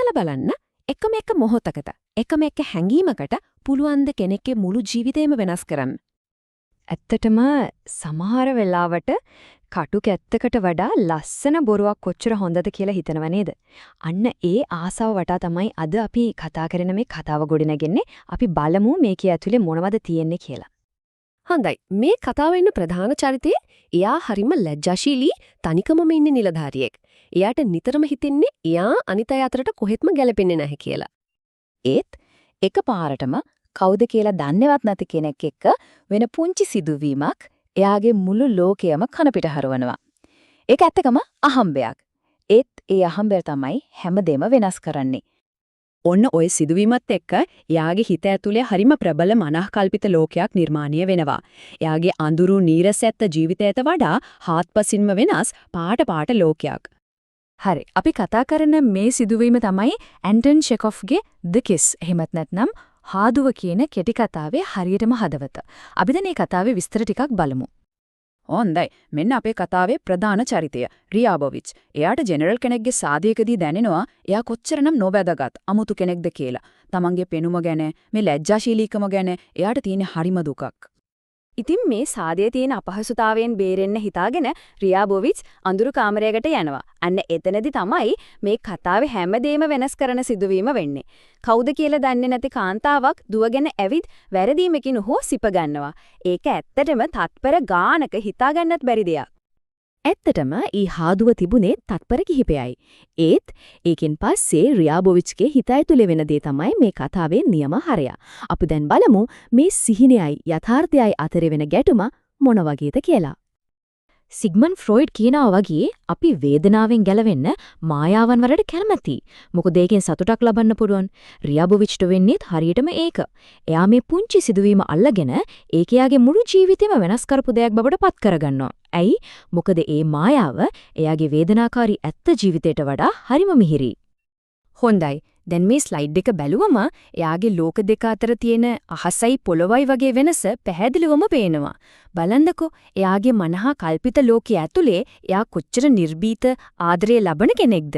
හිතලා බලන්න එකම එක මොහොතකට එකම එක හැඟීමකට පුළුවන් ද කෙනෙක්ගේ මුළු ජීවිතේම වෙනස් කරන්න. ඇත්තටම සමහර වෙලාවට කටු කැත්තකට වඩා ලස්සන බොරුවක් කොච්චර හොඳද කියලා හිතනව නේද? අන්න ඒ ආසාව වටා තමයි අද අපි කතා කරන මේ කතාව ගොඩනගන්නේ. අපි බලමු මේකේ ඇතුලේ මොනවද තියෙන්නේ කියලා. හොඳයි. මේ කතාවේ ඉන්න ප්‍රධාන චරිතේ එයා හරිම ලැජ්ජාශීලී තනිකමම ඉන්න නිලධාරියෙක්. එයාට නිතරම හිතෙන්නේ එයා අනිත් අය අතරට කොහෙත්ම ගැලපෙන්නේ නැහැ කියලා. ඒත් එකපාරටම කවුද කියලා දන්නේවත් නැති කෙනෙක් එක්ක වෙන පුංචි සිදුවීමක් එයාගේ මුළු ලෝකයම කනපිට හරවනවා. ඒක ඇත්තකම අහම්බයක්. ඒත් ඒ අහම්බය තමයි හැමදේම වෙනස් කරන්නේ. ඔන්න ඔය සිදුවීමත් එක්ක එයාගේ හිත ඇතුලේ හරිම ප්‍රබල මනහකල්පිත ලෝකයක් නිර්මාණය වෙනවා. එයාගේ අඳුරු නීරසැත්ත ජීවිතයට වඩා හාත්පසින්ම වෙනස් පාට ලෝකයක්. හරි. අපි කතා කරන මේ සිදුවීම තමයි ඇන්ටන් චෙකොෆ්ගේ The Kiss. එහෙමත් නැත්නම් හාදුව කියන කෙටි කතාවේ හරියටම හදවත. අපි දැන් මේ කතාවේ විස්තර ටිකක් බලමු. හොඳයි. මෙන්න අපේ කතාවේ ප්‍රධාන චරිතය රියාබොවිච්. එයාට ජෙනරල් කෙනෙක්ගේ සාදයකදී දැනෙනවා එයා කොච්චරනම් නොබැදගත් අමුතු කෙනෙක්ද කියලා. තමන්ගේ පෙනුම ගැන, මේ ලැජ්ජාශීලීකම ගැන එයාට තියෙන හරිම දුකක්. ඉතින් මේ සාදයේ තියෙන අපහසුතාවයෙන් බේරෙන්න හිතාගෙන රියාබොවිච් අඳුරු කාමරයකට යනවා. අන්න එතනදී තමයි මේ කතාවේ හැමදේම වෙනස් කරන සිදුවීම වෙන්නේ. කවුද කියලා දන්නේ නැති කාන්තාවක් දුවගෙන ඇවිත් වැරදීමකින් හෝ සිප ගන්නවා. ඒක ඇත්තටම තත්පර ගානක හිතාගන්නත් බැරි දෙයක්. ඇත්තටම ඊ හාදුව තිබුණේ තත්පර කිහිපයයි. ඒත් ඒකෙන් පස්සේ රියාබොවිච්ගේ හිත ඇතුලේ වෙන දේ තමයි මේ කතාවේ නියම හරය. අපි දැන් බලමු මේ සිහිනයයි යථාර්ථයයි අතරේ වෙන ගැටුම මොන වගේද කියලා. සිග්මන්ඩ් ෆ්‍රොයිඩ් කියනවා වගේ අපි වේදනාවෙන් ගැලවෙන්න මායාවන් වලට කැමැති. මොකද ඒකෙන් සතුටක් ලබන්න පුළුවන්. රියාබොවිච්ට වෙන්නේත් හරියටම ඒක. එයා මේ පුංචි සිදුවීම අල්ලගෙන ඒක එයාගේ මුළු ජීවිතේම වෙනස් කරපු දෙයක් බවට පත් කරගන්නවා. ඇයි? මොකද ඒ මායාව එයාගේ වේදනාකාරී ඇත්ත ජීවිතයට වඩා හරිම මිහිරි. හොඳයි. දැන් මේ ස්ලයිඩ් එක බැලුවම එයාගේ ලෝක දෙක අතර තියෙන අහසයි පොළොවයි වගේ වෙනස පැහැදිලිවම පේනවා. බලන්නකෝ එයාගේ මනහා කල්පිත ලෝකයේ ඇතුලේ එයා කොච්චර නිර්භීත ආදරය ලබන කෙනෙක්ද.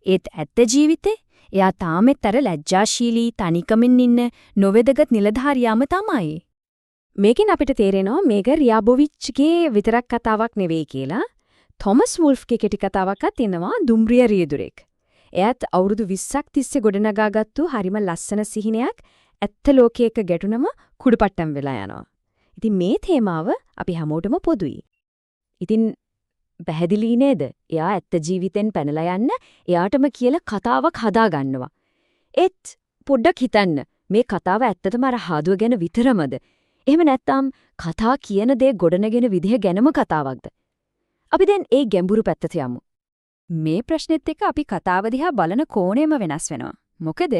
ඒත් ඇත්ත ජීවිතේ එයා තාමෙත් අර ලැජ්ජාශීලී තනිකමින් ඉන්න නොවැදගත් නිලධාරියාම තමයි. මේකෙන් අපිට තේරෙනවා මේක රියාබොවිච්ගේ විතරක් කතාවක් නෙවෙයි කියලා. තොමස් වුල්ෆ්ගේ කෙටි කතාවක්වත් තියෙනවා දුම්රිය රියදුරෙක්. එයාත් අවුරුදු 20ක් තිස්සේ ගොඩනගාගත්තු හරිම ලස්සන සිහිනයක් ඇත්ත ලෝකයක ගැටුනම කුඩුපට්ටම් වෙලා යනවා. ඉතින් මේ තේමාව අපි හැමෝටම පොදුයි. ඉතින් පැහැදිලි නේද? එයා ඇත්ත ජීවිතෙන් පැනලා යන්න එයාටම කියලා කතාවක් හදා ගන්නවා. ඒත් පොඩ්ඩක් හිතන්න මේ කතාව ඇත්තටම අර හාදුව ගැන විතරමද? එහෙම නැත්නම් කතා කියන දේ ගොඩනගෙන විදිහ ගැනම කතාවක්ද? අපි දැන් ඒ ගැඹුරු පැත්තට යමු. මේ ප්‍රශ්නෙත් එක්ක අපි කතාව දිහා බලන කෝණයම වෙනස් වෙනවා. මොකද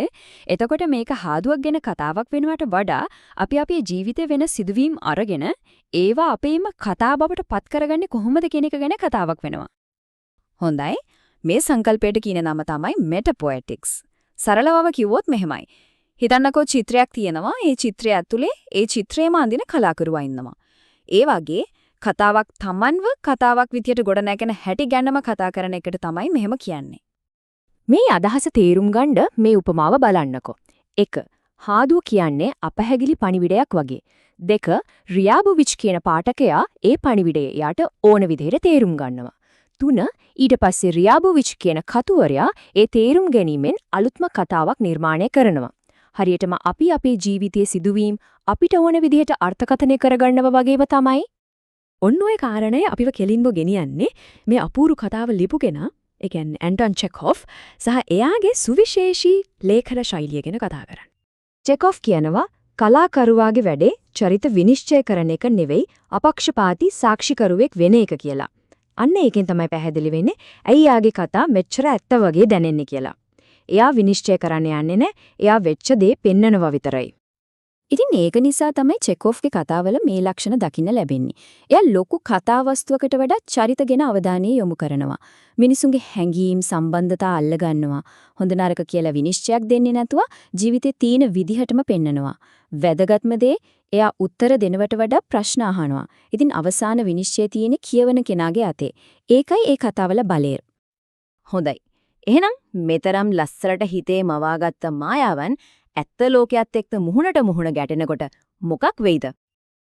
එතකොට මේක හාදුවක් ගැන කතාවක් වෙනුවට වඩා අපි අපේ ජීවිතේ වෙන සිදුවීම් අරගෙන ඒවා අපේම කතා බවට පත් කරගන්නේ කොහොමද කියන එක ගැන කතාවක් වෙනවා. හොඳයි. මේ සංකල්පයට කියන නම තමයි මෙටපොයටික්ස්. සරලවම කිව්වොත් මෙහෙමයි. හිතන්නකෝ චිත්‍රයක් තියෙනවා. ඒ චිත්‍රය ඇතුලේ ඒ චිත්‍රයේම අඳින කලාකරුවා ඉන්නවා. ඒ වගේ කතාවක් තමන්ව කතාවක් විදියට ගොඩනැගෙන හැටි ගැනම කතා කරන එකට තමයි මෙහෙම කියන්නේ. මේ අදහස තේරුම් ගන්න මේ උපමාව බලන්නකෝ. 1. හාදුව කියන්නේ අපහැගිලි පණිවිඩයක් වගේ. 2. රියාබොවිච් කියන පාඨකයා ඒ පණිවිඩය යාට ඕන විදිහට තේරුම් ගන්නවා. 3. ඊට පස්සේ රියාබොවිච් කියන කතුවරයා ඒ තේරුම් ගැනීමෙන් අලුත්ම කතාවක් නිර්මාණය කරනවා. හරියටම අපි අපේ ජීවිතයේ සිදුවීම් අපිට ඕන විදිහට අර්ථකථනය කරගන්නව වගේම තමයි. ඔන්න ඔය කාරණය අපිව කෙලින්ම ගෙනියන්නේ මේ අපූරු කතාව ලිපු කෙනා, ඒ කියන්නේ ඇන්ටන් චෙකොෆ් සහ එයාගේ සුවිශේෂී ලේඛන ශෛලිය ගැන කතා කරන්න. චෙකොෆ් කියනවා කලාකරුවාගේ වැඩේ චරිත විනිශ්චය කරන එක නෙවෙයි අපක්ෂපාතී සාක්ෂිකරුවෙක් වෙන එක කියලා. අන්න ඒකෙන් තමයි පැහැදිලි වෙන්නේ ඇයි යාගේ කතා මෙච්චර ඇත්ත වගේ දැනෙන්නේ කියලා. එයා විනිශ්චය කරන්න යන්නේ නැහැ. එයා වෙච්ච දේ පෙන්නනවා විතරයි. ඉතින් ඒක නිසා තමයි චෙකොෆ්ගේ කතාවල මේ ලක්ෂණ දකින්න ලැබෙන්නේ. එයා ලොකු කතා වස්තුවකට වඩා චරිත ගැන අවධානය යොමු කරනවා. මිනිසුන්ගේ හැඟීම් සම්බන්ධතා අල්ල ගන්නවා. හොඳ නරක කියලා විනිශ්චයක් දෙන්නේ නැතුව ජීවිතේ තියෙන විදිහටම පෙන්නනවා. වැදගත්ම දේ එයා උත්තර දෙනවට වඩා ප්‍රශ්න අහනවා. ඉතින් අවසාන විනිශ්චය තියෙන්නේ කියවන කෙනාගේ අතේ. ඒකයි ඒ කතාවල බලය. හොඳයි. එහෙනම් මෙතරම් ලස්සරට හිතේ මවාගත්ත මායාවන් ඇත්ත ලෝකයේත් එක්ක මුහුණට මුහුණ ගැටෙනකොට මොකක් වෙයිද?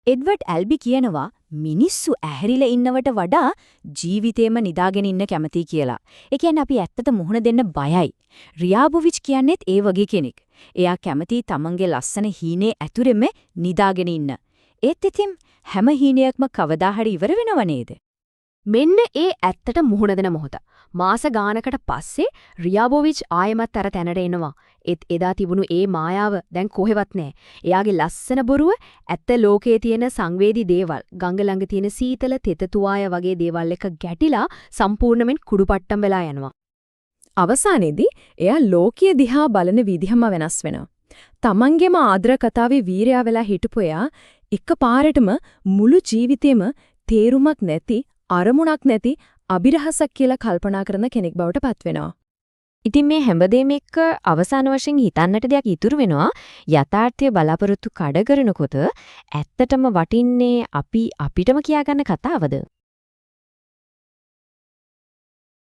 එඩ්වඩ් ඇල්බි කියනවා මිනිස්සු ඇහැරිලා ඉන්නවට වඩා ජීවිතේම නිදාගෙන ඉන්න කැමතියි කියලා. ඒ කියන්නේ අපි ඇත්තට මුහුණ දෙන්න බයයි. රියාබොවිච් කියන්නේත් ඒ වගේ කෙනෙක්. එයා කැමතියි තමන්ගේ ලස්සන හීනේ ඇතුළෙම නිදාගෙන ඉන්න. ඒත් ඉතින් හැම හීනයක්ම කවදා හරි ඉවර වෙනව නේද? මෙන්න ඒ ඇත්තට මුහුණ දෙන මොහොත. මාස ගානකට පස්සේ රියාබොවිච් ආයෙමත් අර තැනට එනවා. ඒත් එදා තිබුණු ඒ මායාව දැන් කොහෙවත් නැහැ. එයාගේ ලස්සන බොරුව ඇත්ත ලෝකයේ තියෙන සංවේදී දේවල්, ගඟ ළඟ තියෙන සීතල තෙත තුවාය වගේ දේවල් එක ගැටිලා සම්පූර්ණයෙන් කුඩුපට්ටම් වෙලා යනවා. අවසානයේදී එයා ලෝකීය දිහා බලන විදිහම වෙනස් වෙනවා. තමන්ගේම ආදර කතාවේ වීරයා වෙලා හිටපු එයා එකපාරටම මුළු ජීවිතේම තේරුමක් නැති අරමුණක් නැති අභිරහසක් කියලා කල්පනා කරන කෙනෙක් බවට පත් වෙනවා. ඉතින් මේ හැමදේම එක්ක අවසාන වශයෙන් හිතන්නට දෙයක් ඉතුරු වෙනවා. යථාර්ථය බලාපොරොත්තු කඩ කරනකොට ඇත්තටම වටින්නේ අපි අපිටම කියාගන්න කතාවද?